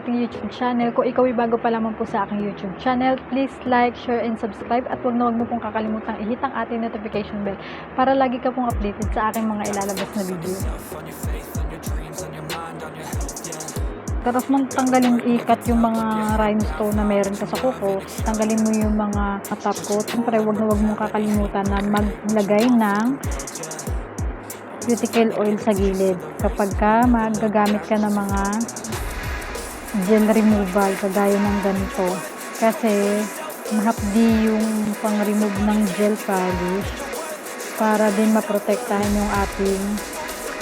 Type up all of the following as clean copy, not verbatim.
ating YouTube channel. Kung ikaw ay bago pa lamang po sa aking YouTube channel, please like, share, and subscribe. At huwag mo pong kakalimutang i-hit ang ating notification bell para lagi ka pong updated sa aking mga ilalabas na video. Tapos mong tanggalin ikat yung mga rhinestone na meron ka sa kuko. Tanggalin mo yung mga top coat. Siyempre, huwag mong kakalimutan na maglagay ng cuticle oil sa gilid. Kapag ka magagamit ka ng mga gel removal, kagaya ng ganito. Kasi, mahapdi yung pang-remove ng gel polish para din maprotektahan yung ating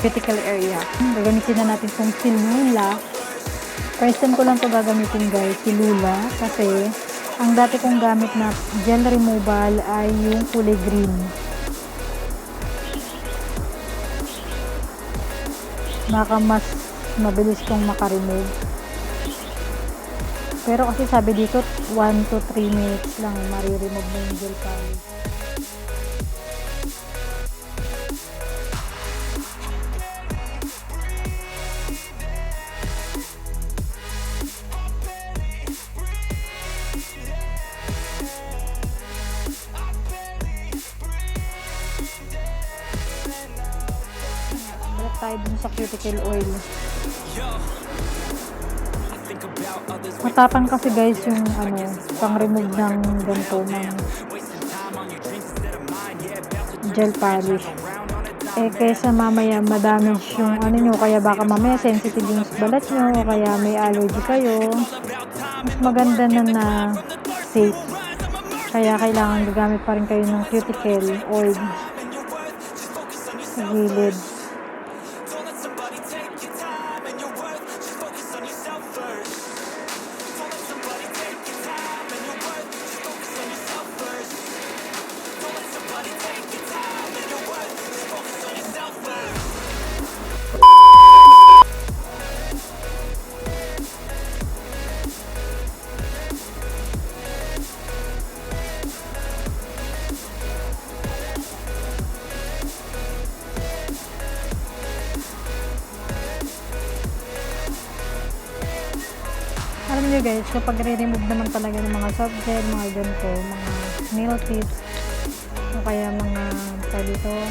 cuticle area. Gagamitin na natin itong Silula. First time ko lang ito gagamitin guys, Silula, kasi ang dati kong gamit na gel removal ay yung kulay green. Baka mas mabilis kong makaremove. Pero kasi sabi dito 1 to 3 minutes lang mariremove na yung gel polish. Tayo dun sa cuticle oil. Matapang kasi guys yung pang-remove ng ganito ng gel polish. Kaysa mamaya madamage yung nyo, kaya baka mamaya sensitive yung balat nyo, o kaya may allergy kayo. Mas maganda na safe. Kaya kailangan gagamit pa rin kayo ng cuticle oil sa gilid. Alam nyo guys, kapag re-remove naman talaga ng mga soft gel, mga ganito, mga nail tips, o kaya mga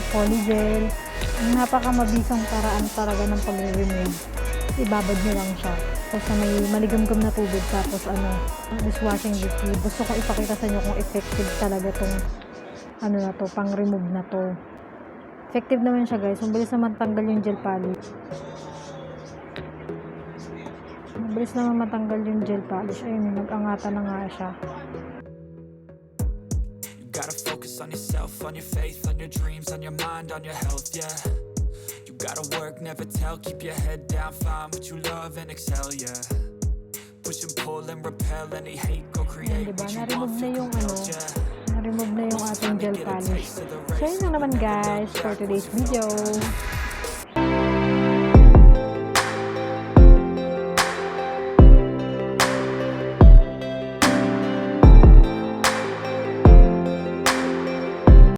polygel, ang napakamabisang paraan talaga ng pag-remove. Ibabad nyo lang siya. Tapos may maligam-gam na tubig, tapos dishwashing liquid. Gusto ko ipakita sa inyo kung effective talaga tong pang-remove na to. Effective naman siya guys. Mabilis naman tanggal yung gel polish. Mabilis naman matanggal yung gel polish. Ayun, nag-angata na nga siya. You gotta focus on yourself, on your faith, on your dreams, on your mind, on your health, yeah. You gotta work, never tell, keep your head down, find what you love and excel, yeah. Push and pull and repel any hate, go create what you want, feel compelled, yeah. Na-remove na yung ating gel polish. So yun lang naman guys for today's video.